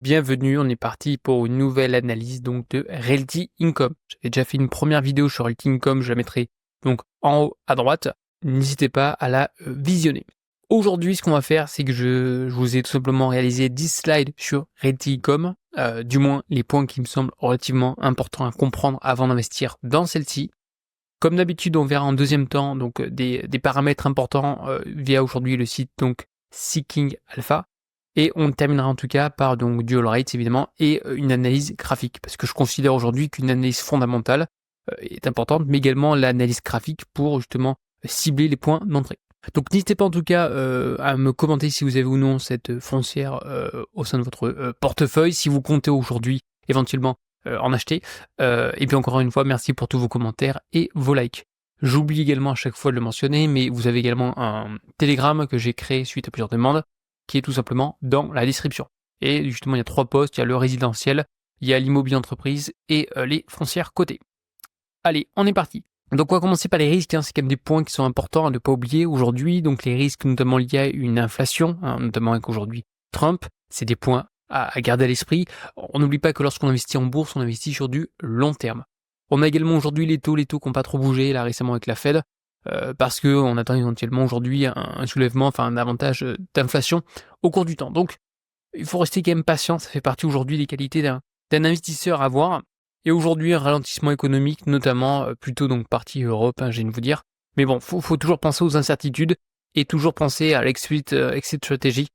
Bienvenue, on est parti pour une nouvelle analyse donc de Realty Income. J'avais déjà fait une première vidéo sur Realty Income, je la mettrai donc en haut à droite. N'hésitez pas à la visionner. Aujourd'hui, ce qu'on va faire, c'est que je vous ai tout simplement réalisé 10 slides sur Realty Income, du moins les points qui me semblent relativement importants à comprendre avant d'investir dans celle-ci. Comme d'habitude, on verra en deuxième temps donc des paramètres importants via aujourd'hui le site donc Seeking Alpha. Et on terminera en tout cas par donc dual rates évidemment et une analyse graphique, parce que je considère aujourd'hui qu'une analyse fondamentale est importante, mais également l'analyse graphique pour justement cibler les points d'entrée. Donc n'hésitez pas en tout cas à me commenter si vous avez ou non cette foncière au sein de votre portefeuille, si vous comptez aujourd'hui éventuellement en acheter. Et puis encore une fois, merci pour tous vos commentaires et vos likes. J'oublie également à chaque fois de le mentionner, mais vous avez également un Telegram que j'ai créé suite à plusieurs demandes, qui est tout simplement dans la description. Et justement, il y a 3 postes, il y a le résidentiel, il y a l'immobilier entreprise et les foncières cotées. Allez, on est parti. Donc on va commencer par les risques, c'est quand même des points qui sont importants à ne pas oublier aujourd'hui. Donc les risques notamment liés à une inflation, notamment avec aujourd'hui Trump, c'est des points à garder à l'esprit. On n'oublie pas que lorsqu'on investit en bourse, on investit sur du long terme. On a également aujourd'hui les taux qui n'ont pas trop bougé là récemment avec la Fed, parce qu'on attend éventuellement aujourd'hui un soulèvement, enfin un avantage d'inflation au cours du temps. Donc il faut rester quand même patient, ça fait partie aujourd'hui des qualités d'un investisseur à avoir. Et aujourd'hui un ralentissement économique, notamment plutôt donc partie Europe, je viens de vous dire. Mais bon, faut toujours penser aux incertitudes et toujours penser à l'exit stratégie.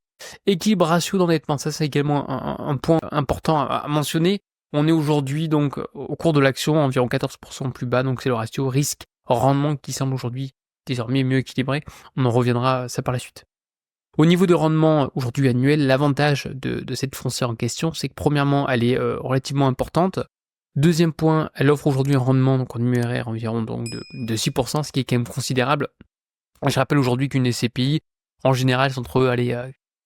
Équilibre ratio d'endettement, ça c'est également un point important à mentionner. On est aujourd'hui donc au cours de l'action environ 14% plus bas, donc c'est le ratio risque-rendement qui semble aujourd'hui désormais mieux équilibré. On en reviendra ça par la suite. Au niveau de rendement aujourd'hui annuel, l'avantage de cette foncière en question, c'est que premièrement, elle est relativement importante. Deuxième point, elle offre aujourd'hui un rendement donc en numéraire environ donc de 6%, ce qui est quand même considérable. Je rappelle aujourd'hui qu'une SCPI, en général, c'est entre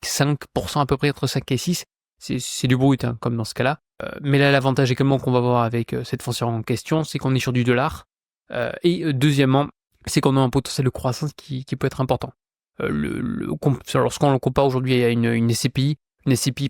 5% à peu près, entre 5 et 6. C'est du brut, comme dans ce cas-là. Mais là, l'avantage également qu'on va voir avec cette foncière en question, c'est qu'on est sur du dollar. Et deuxièmement, c'est qu'on a un potentiel de croissance qui peut être important. Lorsqu'on le compare aujourd'hui à une SCPI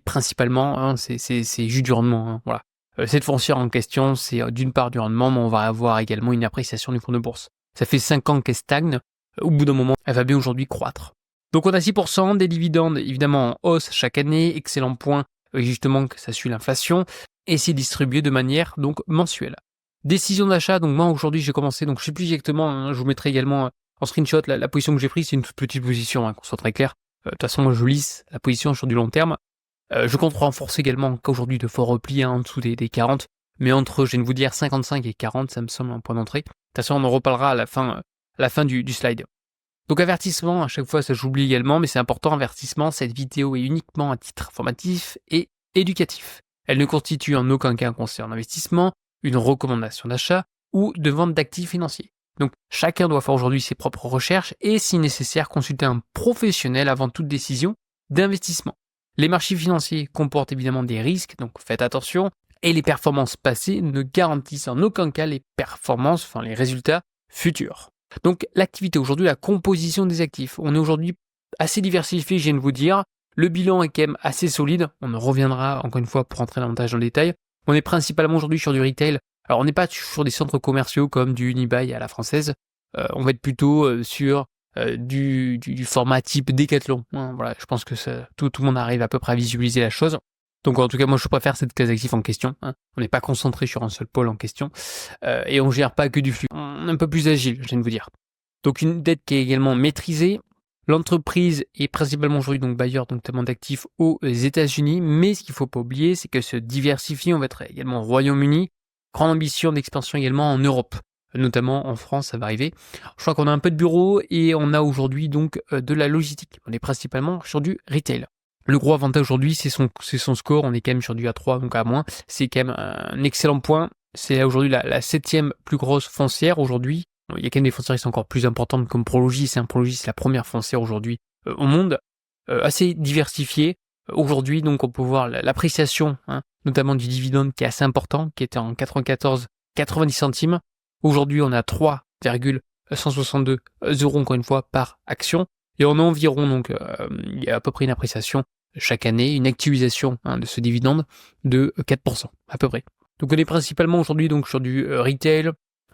principalement, c'est juste du rendement. Voilà. Cette foncière en question, c'est d'une part du rendement, mais on va avoir également une appréciation du cours de bourse. Ça fait 5 ans qu'elle stagne. Au bout d'un moment, elle va bien aujourd'hui croître. Donc on a 6%, des dividendes évidemment en hausse chaque année, excellent point, justement que ça suit l'inflation, et c'est distribué de manière donc mensuelle. Décision d'achat, donc moi aujourd'hui j'ai commencé, donc je sais plus exactement, je vous mettrai également en screenshot la position que j'ai prise, c'est une toute petite position, qu'on soit très clair. De toute façon moi je lisse la position sur du long terme. Je compte renforcer également en cas aujourd'hui de fort repli en dessous des 40, mais entre, je viens de vous dire, 55 et 40, ça me semble un point d'entrée. De toute façon on en reparlera à la fin du slide. Donc avertissement, à chaque fois ça j'oublie également, mais c'est important, avertissement, cette vidéo est uniquement à titre informatif et éducatif. Elle ne constitue en aucun cas un conseil en investissement, une recommandation d'achat ou de vente d'actifs financiers. Donc chacun doit faire aujourd'hui ses propres recherches et si nécessaire consulter un professionnel avant toute décision d'investissement. Les marchés financiers comportent évidemment des risques, donc faites attention, et les performances passées ne garantissent en aucun cas les performances, les résultats futurs. Donc l'activité aujourd'hui, la composition des actifs. On est aujourd'hui assez diversifié, je viens de vous dire. Le bilan est quand même assez solide. On en reviendra encore une fois pour rentrer davantage dans le détail. On est principalement aujourd'hui sur du retail. Alors on n'est pas sur des centres commerciaux comme du Unibail à la française. On va être plutôt sur du format type Decathlon. Voilà, je pense que tout le monde arrive à peu près à visualiser la chose. Donc en tout cas, moi je préfère cette classe d'actifs en question. On n'est pas concentré sur un seul pôle en question. Et on gère pas que du flux. On est un peu plus agile, je viens de vous dire. Donc une dette qui est également maîtrisée. L'entreprise est principalement aujourd'hui donc bailleur notamment d'actifs aux États-Unis. Mais ce qu'il ne faut pas oublier, c'est que se diversifie. On va être également au Royaume-Uni. Grande ambition d'expansion également en Europe. Notamment en France, ça va arriver. Je crois qu'on a un peu de bureau et on a aujourd'hui donc de la logistique. On est principalement sur du retail. Le gros avantage aujourd'hui, c'est son score. On est quand même sur du A3, donc A-. C'est quand même un excellent point. C'est aujourd'hui la 7e plus grosse foncière aujourd'hui. Il y a quand même des foncières qui sont encore plus importantes comme Prologis. Prologis, c'est la première foncière aujourd'hui au monde. Assez diversifiée. Aujourd'hui, donc, on peut voir l'appréciation, notamment du dividende qui est assez important, qui était en 94,90 centimes. Aujourd'hui, on a 3,162 € encore une fois par action. Et on a environ, donc, il y a à peu près une appréciation chaque année une actualisation de ce dividende de 4% à peu près. Donc on est principalement aujourd'hui donc sur du retail.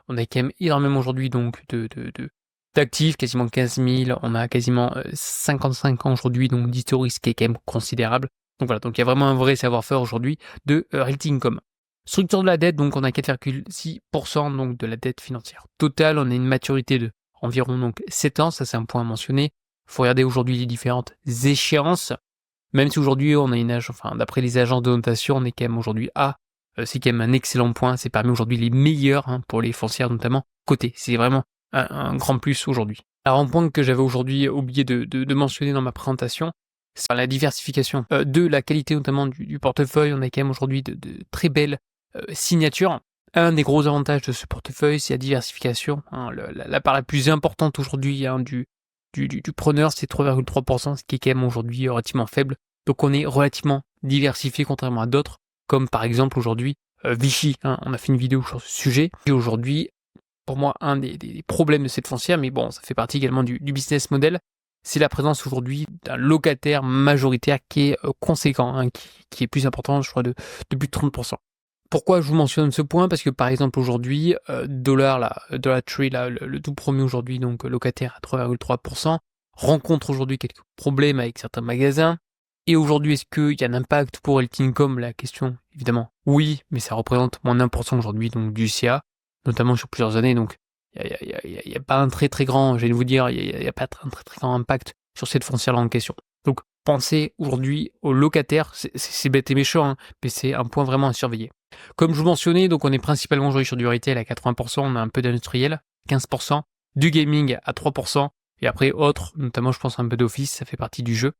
On a quand même énormément aujourd'hui donc d'actifs, quasiment 15 000. On a quasiment 55 ans aujourd'hui donc d'historique, ce qui est quand même considérable. Donc voilà, donc il y a vraiment un vrai savoir-faire aujourd'hui de Realty Income. Structure de la dette, donc on a 4,6% donc de la dette financière totale. On a une maturité de environ donc 7 ans, ça c'est un point à mentionner. Il faut regarder aujourd'hui les différentes échéances. Même si aujourd'hui on a une âge, enfin d'après les agences de notation, on est quand même aujourd'hui A. C'est quand même un excellent point. C'est parmi aujourd'hui les meilleurs pour les foncières notamment cotées. C'est vraiment un grand plus aujourd'hui. Alors un point que j'avais aujourd'hui oublié de mentionner dans ma présentation, c'est la diversification de la qualité notamment du portefeuille. On a quand même aujourd'hui de très belles signatures. Un des gros avantages de ce portefeuille, c'est la diversification. La part la plus importante aujourd'hui du preneur, c'est 3,3%, ce qui est quand même aujourd'hui relativement faible. Donc on est relativement diversifié contrairement à d'autres, comme par exemple aujourd'hui Vichy. On a fait une vidéo sur ce sujet. Et aujourd'hui, pour moi, un des problèmes de cette foncière, mais bon, ça fait partie également du business model, c'est la présence aujourd'hui d'un locataire majoritaire qui est conséquent, qui est plus important, je crois, de plus de 30%. Pourquoi je vous mentionne ce point? Parce que par exemple aujourd'hui, Dollar Tree, le tout premier aujourd'hui, donc locataire à 3,3%, rencontre aujourd'hui quelques problèmes avec certains magasins. Et aujourd'hui, est-ce qu'il y a un impact pour Realty Income? La question, évidemment, oui, mais ça représente moins d'1% aujourd'hui donc du CA, notamment sur plusieurs années. Donc il n'y a pas un très très grand, je vais vous dire, il n'y a pas un très très grand impact sur cette foncière-là en question. Donc pensez aujourd'hui aux locataires, c'est bête et méchant, mais c'est un point vraiment à surveiller. Comme je vous mentionnais, donc on est principalement aujourd'hui sur du retail à 80%, on a un peu d'industriel, 15%, du gaming à 3%, et après autres, notamment je pense un peu d'office, ça fait partie du jeu.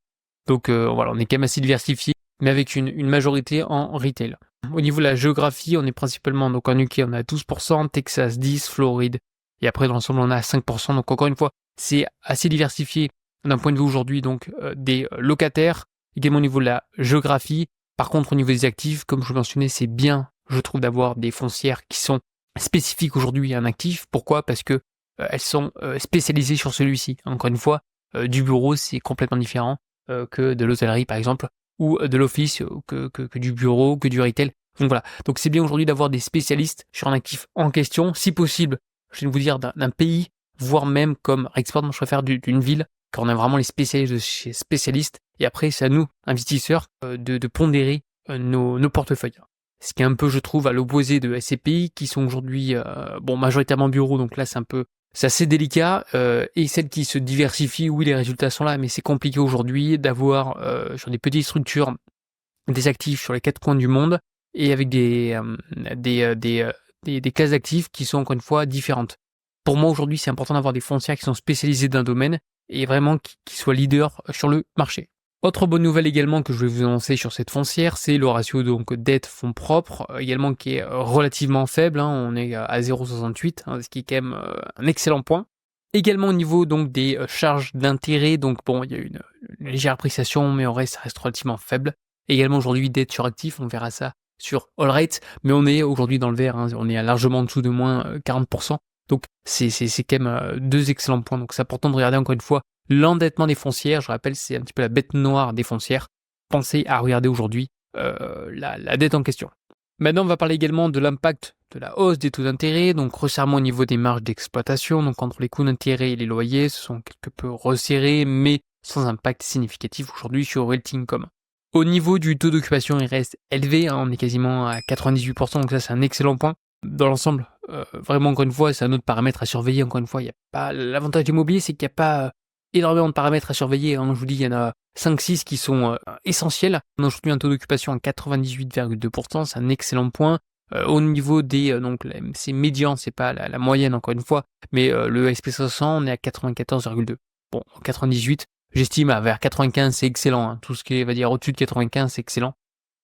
Donc voilà, on est quand même assez diversifié, mais avec une majorité en retail. Au niveau de la géographie, on est principalement donc en UK, on a 12%, Texas 10%, Floride, et après dans l'ensemble on a 5%. Donc encore une fois, c'est assez diversifié d'un point de vue aujourd'hui donc des locataires, également au niveau de la géographie. Par contre, au niveau des actifs, comme je vous mentionnais, c'est bien, je trouve, d'avoir des foncières qui sont spécifiques aujourd'hui à un actif. Pourquoi? Parce que elles sont spécialisées sur celui-ci. Encore une fois, du bureau, c'est complètement différent que de l'hôtellerie, par exemple, ou de l'office, que du bureau, que du retail. Donc voilà. Donc c'est bien aujourd'hui d'avoir des spécialistes sur un actif en question, si possible, je vais vous dire, d'un pays, voire même comme export, moi je préfère d'une ville, car on a vraiment les spécialistes de chez spécialistes. Et après, c'est à nous, investisseurs, de pondérer nos portefeuilles. Ce qui est un peu, je trouve, à l'opposé de SCPI, qui sont aujourd'hui, majoritairement bureaux, donc là, c'est assez délicat, et celles qui se diversifient, oui, les résultats sont là, mais c'est compliqué aujourd'hui d'avoir, sur des petites structures, des actifs sur les 4 coins du monde, et avec des classes d'actifs qui sont, encore une fois, différentes. Pour moi, aujourd'hui, c'est important d'avoir des foncières qui sont spécialisées d'un domaine, et vraiment qui soient leaders sur le marché. Autre bonne nouvelle également que je vais vous annoncer sur cette foncière, c'est le ratio donc dette fonds propres, également qui est relativement faible, on est à 0,68, ce qui est quand même un excellent point. Également au niveau donc des charges d'intérêt, donc bon, il y a une légère appréciation, mais en vrai ça reste relativement faible. Également aujourd'hui dette sur actif, on verra ça sur All Rate, mais on est aujourd'hui dans le vert, on est à largement en dessous de moins 40%. Donc c'est quand même deux excellents points. Donc c'est important de regarder encore une fois l'endettement des foncières. Je rappelle, c'est un petit peu la bête noire des foncières. Pensez à regarder aujourd'hui la dette en question. Maintenant, on va parler également de l'impact de la hausse des taux d'intérêt, donc resserrement au niveau des marges d'exploitation. Donc entre les coûts d'intérêt et les loyers, ce sont quelque peu resserrés, mais sans impact significatif aujourd'hui sur Realty Income. Au niveau du taux d'occupation, il reste élevé, on est quasiment à 98%, donc ça c'est un excellent point. Dans l'ensemble, vraiment encore une fois, c'est un autre paramètre à surveiller. Encore une fois, il y a pas l'avantage de l'immobilier, c'est qu'il n'y a pas énormément de paramètres à surveiller. Je vous dis, il y en a 5-6 qui sont essentiels. On a aujourd'hui un taux d'occupation à 98,2%, c'est un excellent point. Au niveau des c'est médian, c'est pas la moyenne encore une fois, mais le SP500, on est à 94,2. Bon, 98, j'estime vers 95, c'est excellent. Tout ce qui est, va dire, au-dessus de 95, c'est excellent.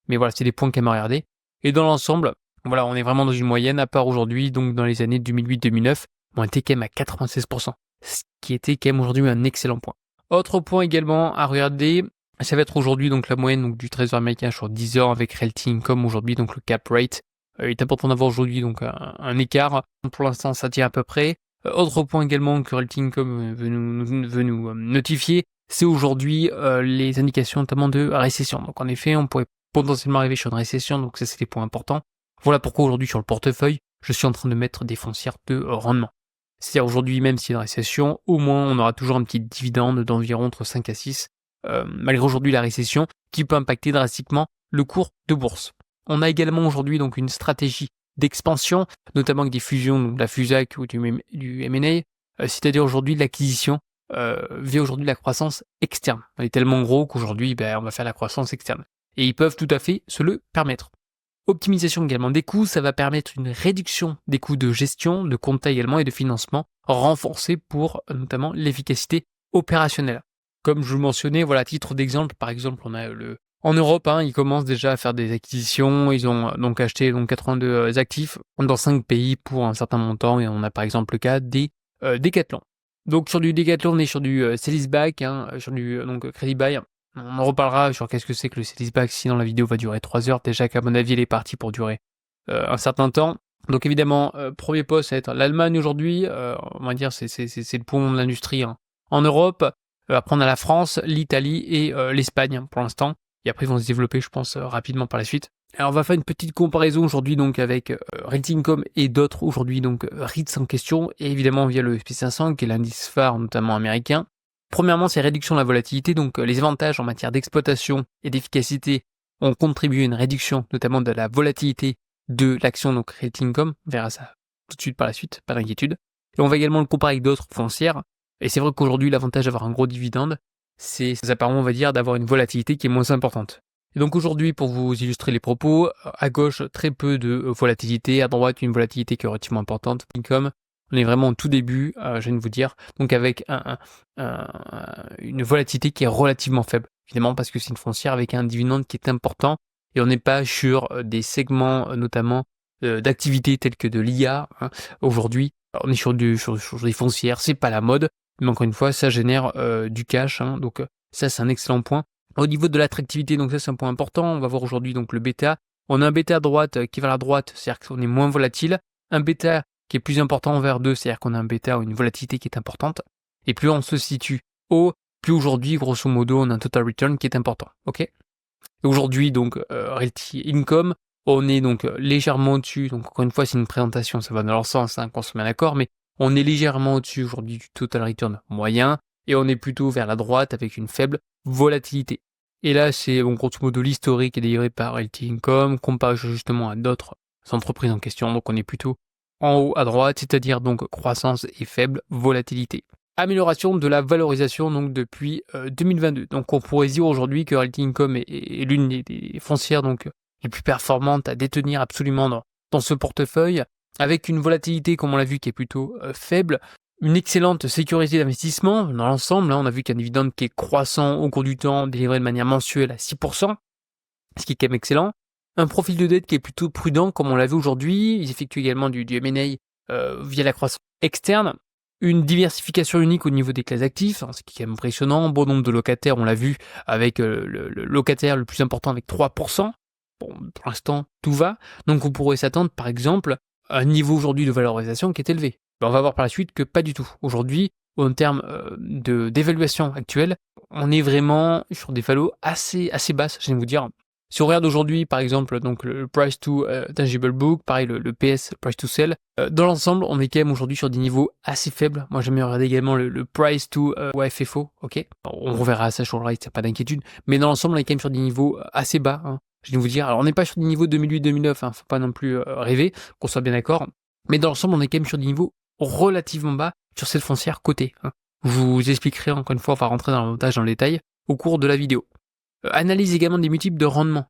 Mais voilà, c'est des points qu'à me regarder. Et dans l'ensemble, voilà, on est vraiment dans une moyenne, à part aujourd'hui, donc dans les années 2008-2009, on était quand même à 96%, ce qui était quand même aujourd'hui un excellent point. Autre point également à regarder, ça va être aujourd'hui donc la moyenne donc, du trésor américain sur 10 heures avec Realty Income aujourd'hui, donc le cap rate. Il est important d'avoir aujourd'hui donc un écart. Pour l'instant, ça tient à peu près. Autre point également que Realty Income veut nous notifier, c'est aujourd'hui les indications notamment de récession. Donc en effet, on pourrait potentiellement arriver sur une récession, donc ça c'est des points importants. Voilà pourquoi aujourd'hui sur le portefeuille, je suis en train de mettre des foncières de rendement. C'est-à-dire aujourd'hui, même s'il y a une récession, au moins on aura toujours un petit dividende d'environ entre 5 à 6, malgré aujourd'hui la récession, qui peut impacter drastiquement le cours de bourse. On a également aujourd'hui donc une stratégie d'expansion, notamment avec des fusions, donc la FUSAC ou du M&A, c'est-à-dire aujourd'hui l'acquisition via aujourd'hui la croissance externe. On est tellement gros qu'aujourd'hui, on va faire la croissance externe. Et ils peuvent tout à fait se le permettre. Optimisation également des coûts, ça va permettre une réduction des coûts de gestion, de compta également et de financement, renforcés pour notamment l'efficacité opérationnelle. Comme je vous mentionnais, voilà, à titre d'exemple, par exemple, on a en Europe, ils commencent déjà à faire des acquisitions, ils ont donc acheté 82 actifs dans 5 pays pour un certain montant, et on a par exemple le cas des Decathlon. Donc sur du Decathlon, on est sur du sell-back, sur du crédit buy. On en reparlera sur qu'est-ce que c'est que le sell-back, sinon la vidéo va durer 3 heures. Déjà qu'à mon avis, elle est partie pour durer un certain temps. Donc évidemment, premier poste, ça va être l'Allemagne aujourd'hui. On va dire c'est le poumon de l'industrie en Europe. Après, on a la France, l'Italie et l'Espagne pour l'instant. Et après, ils vont se développer, je pense, rapidement par la suite. Alors, on va faire une petite comparaison aujourd'hui donc avec Realty Income et d'autres aujourd'hui donc REITs en question, et évidemment via le SP500 qui est l'indice phare notamment américain. Premièrement, c'est réduction de la volatilité, donc les avantages en matière d'exploitation et d'efficacité ont contribué à une réduction notamment de la volatilité de l'action donc Realty Income. On verra ça tout de suite par la suite, pas d'inquiétude. Et on va également le comparer avec d'autres foncières. Et c'est vrai qu'aujourd'hui, l'avantage d'avoir un gros dividende, c'est apparemment, on va dire, d'avoir une volatilité qui est moins importante. Et donc aujourd'hui, pour vous illustrer les propos, à gauche, très peu de volatilité, à droite, une volatilité qui est relativement importante. Income, on est vraiment au tout début, je viens de vous dire, donc avec une volatilité qui est relativement faible, évidemment parce que c'est une foncière avec un dividende qui est important, et on n'est pas sur des segments notamment d'activités telles que de l'IA. Aujourd'hui, on est sur des foncières, c'est pas la mode, mais encore une fois, ça génère du cash, donc ça c'est un excellent point. Au niveau de l'attractivité, donc ça c'est un point important, on va voir aujourd'hui donc le bêta. On a un bêta à droite qui va à la droite, c'est-à-dire qu'on est moins volatile. Un bêta qui est plus important envers 2, c'est-à-dire qu'on a un bêta ou une volatilité qui est importante. Et plus on se situe haut, plus aujourd'hui, grosso modo, on a un total return qui est important. Ok. Et aujourd'hui, donc, Realty Income, on est donc légèrement au-dessus. Donc encore une fois, c'est une présentation, ça va dans leur sens, qu'on se met d'accord, mais on est légèrement au-dessus aujourd'hui du total return moyen, et on est plutôt vers la droite avec une faible volatilité. Et là, c'est grosso modo l'historique est délivré par Realty Income, comparé justement à d'autres entreprises en question. Donc on est plutôt en haut à droite, c'est-à-dire donc croissance et faible volatilité. Amélioration de la valorisation donc depuis 2022. Donc on pourrait dire aujourd'hui que Realty Income est l'une des foncières donc les plus performantes à détenir absolument dans ce portefeuille, avec une volatilité comme on l'a vu qui est plutôt faible, une excellente sécurité d'investissement dans l'ensemble. On a vu qu'un dividende qui est croissant au cours du temps, délivré de manière mensuelle à 6%, ce qui est quand même excellent. Un profil de dette qui est plutôt prudent comme on l'a vu aujourd'hui. Ils effectuent également du M&A via la croissance externe. Une diversification unique au niveau des classes actifs, ce qui est quand même impressionnant. Bon nombre de locataires, on l'a vu avec le locataire le plus important avec 3%. Bon, pour l'instant, tout va. Donc on pourrait s'attendre par exemple à un niveau aujourd'hui de valorisation qui est élevé. On va voir par la suite que pas du tout. Aujourd'hui, en termes d'évaluation actuelle, on est vraiment sur des valos assez basses, je viens de vous dire. Si on regarde aujourd'hui, par exemple, donc le price to tangible book, pareil le PS, price to sell, dans l'ensemble, on est quand même aujourd'hui sur des niveaux assez faibles. Moi, j'aime bien regarder également le price to YFFO, ok. On reverra ça sur le rate, pas d'inquiétude. Mais dans l'ensemble, on est quand même sur des niveaux assez bas. Je viens de vous dire. Alors, on n'est pas sur des niveaux 2008-2009, faut pas non plus rêver, qu'on soit bien d'accord. Mais dans l'ensemble, on est quand même sur des niveaux relativement bas sur cette foncière cotée. Je vous expliquerai encore une fois, on va rentrer davantage dans le détail au cours de la vidéo. Analyse également des multiples de rendement.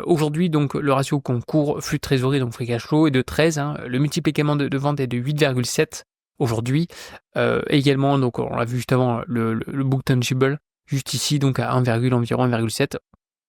Aujourd'hui, donc, le ratio concours flux de trésorerie, donc free cash flow, est de 13. Le multiple également de vente est de 8,7 aujourd'hui. Également, donc, on l'a vu juste avant, le book tangible, juste ici, donc à environ 1,7.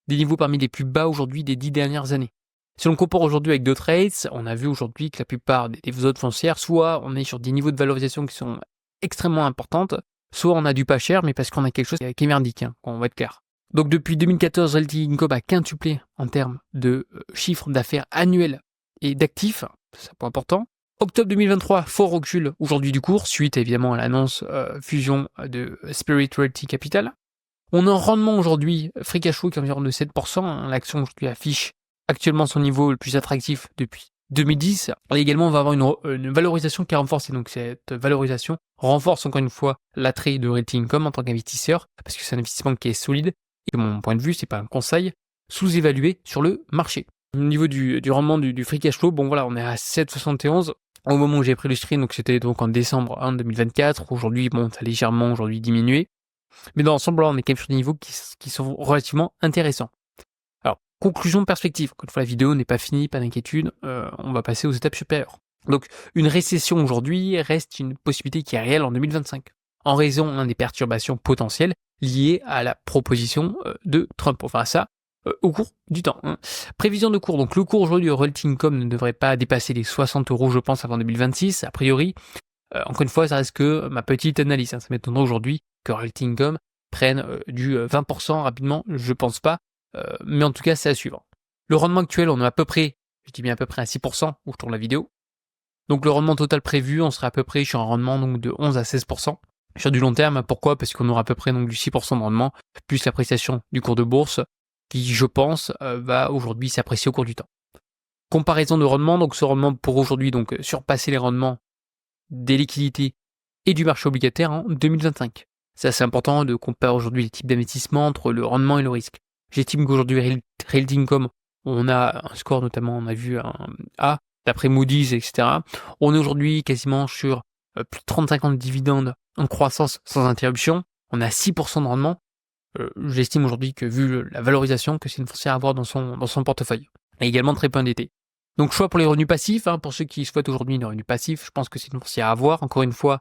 Des niveaux parmi les plus bas aujourd'hui des 10 dernières années. Si on compare aujourd'hui avec d'autres rates, on a vu aujourd'hui que la plupart des autres foncières, soit on est sur des niveaux de valorisation qui sont extrêmement importantes, soit on a du pas cher, mais parce qu'on a quelque chose qui est merdique, on va être clair. Donc depuis 2014, Realty Income a quintuplé en termes de chiffre d'affaires annuel et d'actifs, c'est un point important. Octobre 2023, fort recul aujourd'hui du cours, suite évidemment à l'annonce fusion de Spirit Realty Capital. On a un rendement aujourd'hui, free cash flow qui est environ de 7%. Hein, l'action aujourd'hui affiche actuellement son niveau le plus attractif depuis 2010. Et également, on va avoir une valorisation qui est renforcée. Donc cette valorisation renforce encore une fois l'attrait de Realty Income en tant qu'investisseur, parce que c'est un investissement qui est solide. Et de mon point de vue, c'est pas un conseil, sous-évalué sur le marché. Au niveau du rendement du free cash flow, bon voilà, on est à 7,71. Au moment où j'ai pris le stream, donc c'était donc en décembre 2024. Aujourd'hui, bon, ça a légèrement aujourd'hui diminué. Mais dans l'ensemble, là, on est quand même sur des niveaux qui sont relativement intéressants. Alors, conclusion, perspective. Encore une fois, la vidéo n'est pas finie, pas d'inquiétude. On va passer aux étapes supérieures. Donc, une récession aujourd'hui reste une possibilité qui est réelle en 2025, en raison des perturbations potentielles liées à la proposition de Trump. Enfin, ça, au cours du temps. Hein. Prévision de cours. Donc, le cours aujourd'hui de Realty Income ne devrait pas dépasser les 60 €, je pense, avant 2026, a priori. Encore une fois, ça reste que ma petite analyse. Hein. Ça m'étonnerait aujourd'hui que Realty Income prenne du 20% rapidement, je pense pas. Mais en tout cas, c'est à suivre. Le rendement actuel, on est à peu près, je dis bien à peu près à 6%, où je tourne la vidéo. Donc le rendement total prévu, on serait à peu près sur un rendement donc, de 11 à 16%. Sur du long terme, pourquoi? Parce qu'on aura à peu près donc, du 6% de rendement, plus l'appréciation du cours de bourse, qui, je pense, va aujourd'hui s'apprécier au cours du temps. Comparaison de rendement, donc ce rendement pour aujourd'hui, donc surpasser les rendements des liquidités et du marché obligataire en 2025. C'est assez important de comparer aujourd'hui les types d'investissement entre le rendement et le risque. J'estime qu'aujourd'hui, Realty Income, on a un score notamment, on a vu un A, d'après Moody's, etc. On est aujourd'hui quasiment sur plus de 35 ans de dividendes en croissance sans interruption. On a 6% de rendement. J'estime aujourd'hui que vu la valorisation, que c'est une foncière à avoir dans son portefeuille. Et également très peu endetté. Donc choix pour les revenus passifs, hein, pour ceux qui souhaitent aujourd'hui des revenus passifs, je pense que c'est une foncière à avoir. Encore une fois,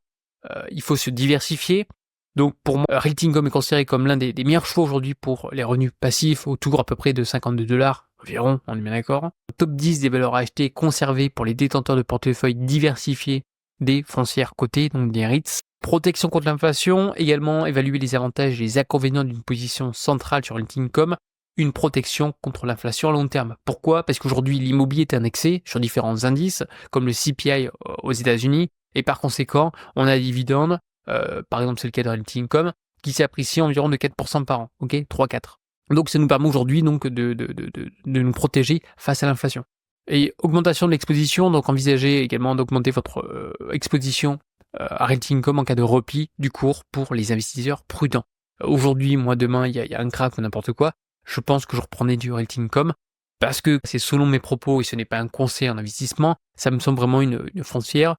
il faut se diversifier. Donc pour moi, Realty Income est considéré comme l'un des meilleurs choix aujourd'hui pour les revenus passifs, autour à peu près de 52 $ environ, on est bien d'accord. Top 10 des valeurs à acheter conservées pour les détenteurs de portefeuilles diversifiés des foncières cotées, donc des REITs. Protection contre l'inflation, également évaluer les avantages et les inconvénients d'une position centrale sur Realty Income. Une protection contre l'inflation à long terme. Pourquoi? Parce qu'aujourd'hui, l'immobilier est indexé sur différents indices, comme le CPI aux États-Unis, et par conséquent, on a des dividendes, par exemple c'est le cas de Realty Income, qui s'apprécie environ de 4% par an, ok, 3-4. Donc ça nous permet aujourd'hui donc de nous protéger face à l'inflation. Et augmentation de l'exposition, donc envisagez également d'augmenter votre exposition à Realty Income en cas de repli du cours pour les investisseurs prudents. Aujourd'hui, moi demain, il y a un crack ou n'importe quoi, je pense que je reprendrai du Realty Income parce que c'est selon mes propos et ce n'est pas un conseil en investissement, ça me semble vraiment une foncière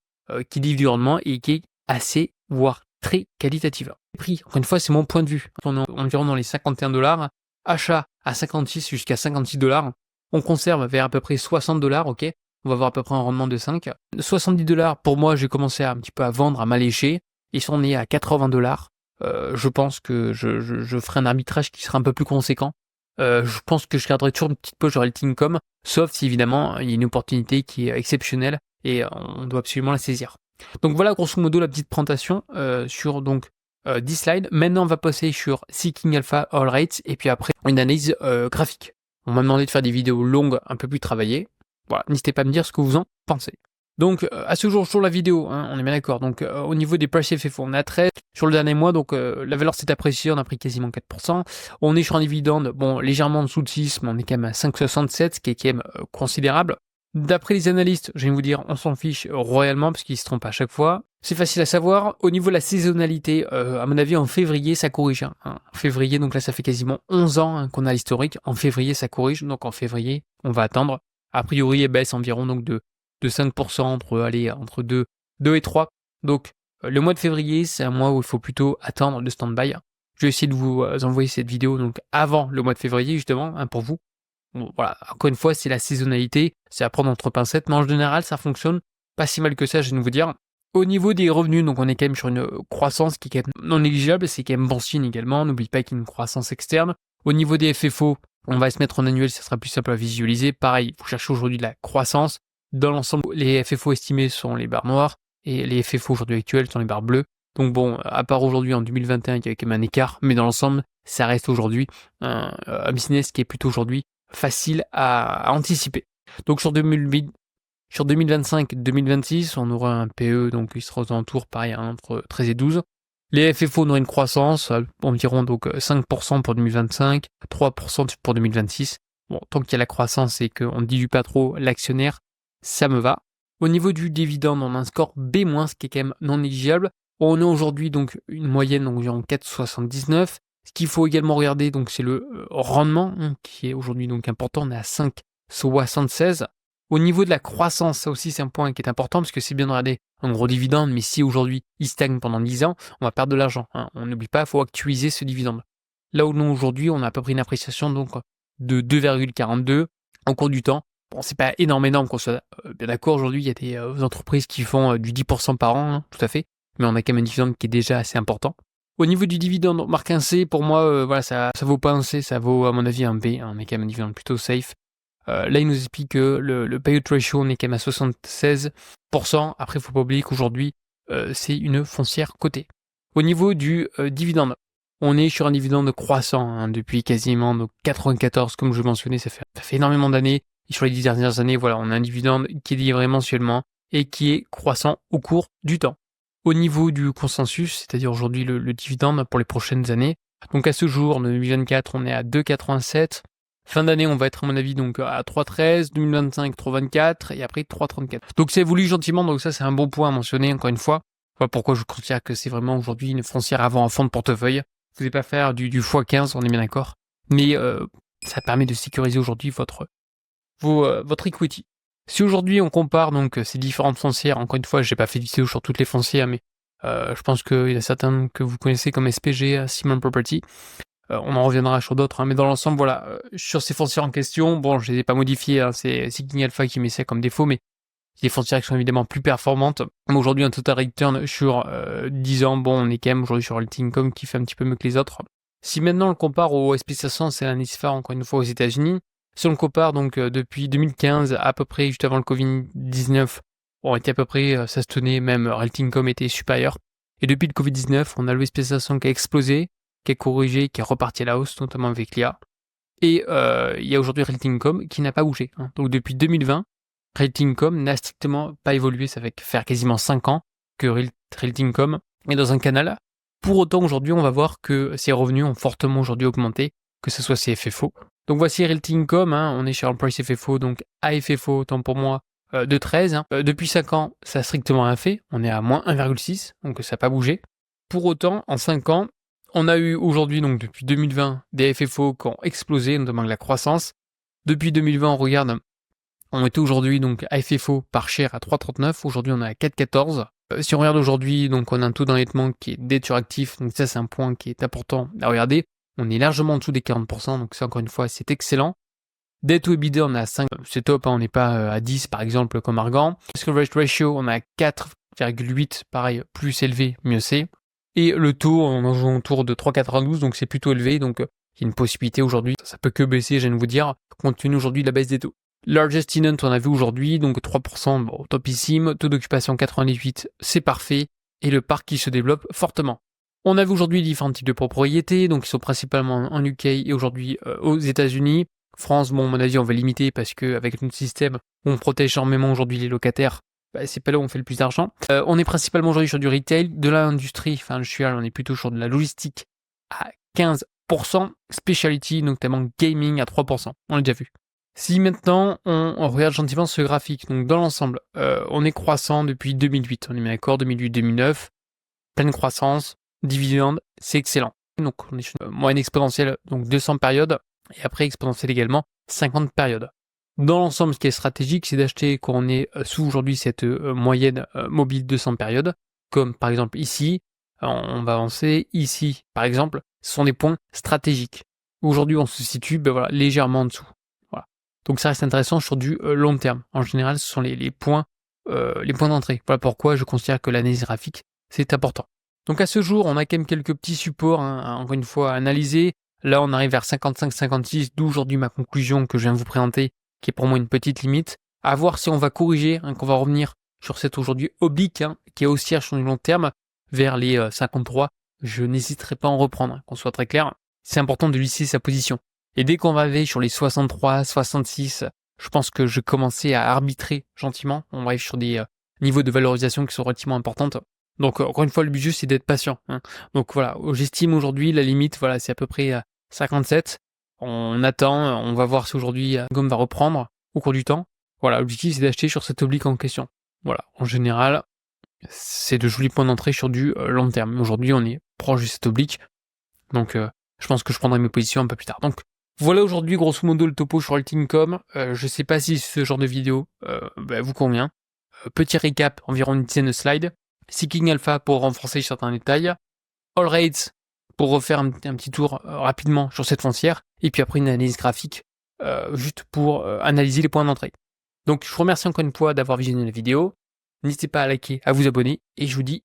qui livre du rendement et qui est assez, voire très qualitative. Le prix, encore une fois, c'est mon point de vue. On est environ dans les 51 $, achat à 56 jusqu'à 56 $, on conserve vers à peu près 60 $, ok, on va avoir à peu près un rendement de 5. 70 $, pour moi, j'ai commencé un petit peu à vendre, à m'allécher, et si on est à 80 $, je pense que je ferai un arbitrage qui sera un peu plus conséquent. Je pense que je garderai toujours une petite poche sur Realty Income, sauf si évidemment il y a une opportunité qui est exceptionnelle et on doit absolument la saisir. Donc voilà grosso modo la petite présentation sur donc 10 slides. Maintenant on va passer sur Seeking Alpha All Rates et puis après une analyse graphique. On m'a demandé de faire des vidéos longues, un peu plus travaillées. Voilà, n'hésitez pas à me dire ce que vous en pensez. Donc à ce jour sur la vidéo, hein, on est bien d'accord. Donc au niveau des price FFO, on a 13 sur le dernier mois, donc la valeur s'est appréciée, on a pris quasiment 4%. On est sur un dividende, bon légèrement en dessous de 6, mais on est quand même à 5,67, ce qui est quand même considérable. D'après les analystes, je vais vous dire, on s'en fiche royalement parce qu'ils se trompent à chaque fois. C'est facile à savoir. Au niveau de la saisonnalité, à mon avis, en février, ça corrige. Hein. En février, donc là, ça fait quasiment 11 ans qu'on a l'historique. En février, ça corrige. Donc en février, on va attendre. A priori, elle baisse environ donc de 5% entre 2 et 3. Donc le mois de février, c'est un mois où il faut plutôt attendre le stand-by. Je vais essayer de vous envoyer cette vidéo donc avant le mois de février, justement, hein, pour vous. Bon, voilà, encore une fois, c'est la saisonnalité, c'est à prendre entre pincettes, mais en général, ça fonctionne pas si mal que ça, je vais vous dire. Au niveau des revenus, donc on est quand même sur une croissance qui est quand même non négligeable, c'est quand même bon signe également, n'oublie pas qu'il y a une croissance externe. Au niveau des FFO, on va se mettre en annuel, ça sera plus simple à visualiser. Pareil, vous cherchez aujourd'hui de la croissance. Dans l'ensemble, les FFO estimés sont les barres noires, et les FFO aujourd'hui actuels sont les barres bleues. Donc bon, à part aujourd'hui en 2021, il y a quand même un écart, mais dans l'ensemble, ça reste aujourd'hui un business qui est plutôt aujourd'hui facile à anticiper. Donc sur 2020, Sur 2025-2026, on aura un PE, donc il sera aux alentours, pareil, entre 13 et 12. Les FFO, on aura une croissance, environ donc 5% pour 2025, 3% pour 2026. Bon, tant qu'il y a la croissance et qu'on ne dilue pas trop l'actionnaire, ça me va. Au niveau du dividende, on a un score B-, ce qui est quand même non négligeable. On a aujourd'hui donc une moyenne d'environ 4,79. Ce qu'il faut également regarder, donc, c'est le rendement, qui est aujourd'hui donc important. On est à 5,76. Au niveau de la croissance, ça aussi c'est un point qui est important, parce que c'est bien de regarder un gros dividende, mais si aujourd'hui il stagne pendant 10 ans, on va perdre de l'argent. On n'oublie pas, il faut actualiser ce dividende. Là où nous aujourd'hui, on a à peu près une appréciation donc de 2,42 au cours du temps. Bon, c'est pas énorme qu'on soit bien d'accord. Aujourd'hui, il y a des entreprises qui font du 10% par an, tout à fait, mais on a quand même un dividende qui est déjà assez important. Au niveau du dividende, on marque un C. Pour moi, voilà, ça vaut pas un C, ça vaut à mon avis un B. On est quand même un dividende plutôt safe. Là, il nous explique que le payout ratio, on est quand même à 76%. Après, il ne faut pas oublier qu'aujourd'hui, c'est une foncière cotée. Au niveau du dividende, on est sur un dividende croissant depuis quasiment donc 94, comme je mentionnais, ça fait énormément d'années. Et sur les 10 dernières années, voilà, on a un dividende qui est livré mensuellement et qui est croissant au cours du temps. Au niveau du consensus, c'est-à-dire aujourd'hui le dividende pour les prochaines années, donc à ce jour, en 2024, on est à 2,87. Fin d'année, on va être à mon avis donc à 3,13, 2025 3,24 et après 3,34. Donc c'est évolue gentiment, donc ça c'est un bon point à mentionner encore une fois. Voilà pourquoi je considère que c'est vraiment aujourd'hui une foncière avant un fonds de portefeuille. Vous n'allez pas faire du x15, on est bien d'accord. Mais ça permet de sécuriser aujourd'hui votre equity. Si aujourd'hui on compare donc ces différentes foncières, encore une fois, j'ai pas fait de vidéo sur toutes les foncières, mais je pense qu'il y a certaines que vous connaissez comme SPG, Simon Property. On en reviendra sur d'autres, mais dans l'ensemble, voilà, sur ces foncières en question, bon, je les ai pas modifiées, c'est Seeking Alpha qui met ça comme défaut, mais des foncières qui sont évidemment plus performantes. Aujourd'hui, un total return sur 10 ans, bon, on est quand même aujourd'hui sur Realty Income qui fait un petit peu mieux que les autres. Si maintenant on le compare au SP500, c'est l'indice phare encore une fois aux États-Unis. Si on le compare donc depuis 2015 à peu près juste avant le Covid-19, on était à peu près, ça se tenait, même Realty Income était supérieur. Et depuis le Covid-19, on a le SP500 qui a explosé, qui est corrigé, qui est reparti à la hausse, notamment avec l'IA. Et il y a aujourd'hui Realty Income qui n'a pas bougé. Donc depuis 2020, Realty Income n'a strictement pas évolué. Ça fait faire quasiment 5 ans que Realty Income est dans un canal. Pour autant, aujourd'hui, on va voir que ses revenus ont fortement aujourd'hui augmenté, que ce soit ses FFO. Donc voici Realty Income, on est sur un price FFO, donc AFFO, autant pour moi, de 13. Depuis 5 ans, ça n'a strictement rien fait. On est à moins 1,6, donc ça n'a pas bougé. Pour autant, en 5 ans, on a eu aujourd'hui, donc depuis 2020, des FFO qui ont explosé, notamment la croissance. Depuis 2020, on regarde, on était aujourd'hui donc à FFO par share à 3,39. Aujourd'hui, on est à 4,14. Si on regarde aujourd'hui, donc on a un taux d'endettement qui est dette sur actif. Donc ça, c'est un point qui est important à regarder. On est largement en dessous des 40%. Donc ça, encore une fois, c'est excellent. Dette to EBITDA, on est à 5. C'est top, on n'est pas à 10 par exemple comme Argan. Coverage ratio, on est à 4,8. Pareil, plus élevé, mieux c'est. Et le taux, on en joue autour de 3,92, donc c'est plutôt élevé. Donc il y a une possibilité aujourd'hui, ça peut que baisser, je viens de vous dire, compte tenu aujourd'hui de la baisse des taux. Largest tenant, on a vu aujourd'hui, donc 3%, bon, topissime. Taux d'occupation 98, c'est parfait. Et le parc qui se développe fortement. On a vu aujourd'hui différents types de propriétés, donc ils sont principalement en UK et aujourd'hui aux États-Unis. France, bon, à mon avis, on va limiter parce qu'avec notre système, on protège énormément aujourd'hui les locataires. C'est pas là où on fait le plus d'argent. On est principalement aujourd'hui sur du retail, de l'industrie, enfin industrielle, on est plutôt sur de la logistique à 15%, specialty, notamment gaming à 3%. On l'a déjà vu. Si maintenant on regarde gentiment ce graphique, donc dans l'ensemble, on est croissant depuis 2008, on est bien d'accord, 2008-2009, pleine croissance, dividende, c'est excellent. Donc on est sur une moyenne exponentielle, donc 200 périodes, et après exponentielle également, 50 périodes. Dans l'ensemble, ce qui est stratégique, c'est d'acheter quand on est sous aujourd'hui cette moyenne mobile 200 périodes, comme par exemple ici, on va avancer, ici par exemple, ce sont des points stratégiques. Aujourd'hui, on se situe légèrement en dessous. Voilà. Donc ça reste intéressant sur du long terme. En général, ce sont les points d'entrée. Voilà pourquoi je considère que l'analyse graphique, c'est important. Donc à ce jour, on a quand même quelques petits supports, encore une fois, à analyser. Là, on arrive vers 55-56, d'où aujourd'hui ma conclusion que je viens de vous présenter, qui est pour moi une petite limite, à voir si on va corriger, qu'on va revenir sur cette aujourd'hui oblique, qui est haussière sur du long terme, vers les 53, je n'hésiterai pas à en reprendre, qu'on soit très clair, c'est important de lisser sa position. Et dès qu'on va arriver sur les 63, 66, je pense que je commençais à arbitrer gentiment. On arrive sur des niveaux de valorisation qui sont relativement importantes. Donc encore une fois, le but juste c'est d'être patient, hein. Donc voilà, j'estime aujourd'hui la limite, voilà, c'est à peu près 57. On attend, on va voir si aujourd'hui Gomme va reprendre au cours du temps. Voilà, l'objectif c'est d'acheter sur cet oblique en question. Voilà, en général, c'est de jolis points d'entrée sur du long terme. Aujourd'hui, on est proche de cet oblique, donc je pense que je prendrai mes positions un peu plus tard. Donc voilà aujourd'hui grosso modo le topo sur Altincom. Je sais pas si ce genre de vidéo vous convient. Petit récap, environ une dizaine de slides. Seeking Alpha pour renforcer certains détails. All Rates pour refaire un petit tour rapidement sur cette foncière. Et puis après une analyse graphique juste pour analyser les points d'entrée. Donc je vous remercie encore une fois d'avoir visionné la vidéo. N'hésitez pas à liker, à vous abonner. Et je vous dis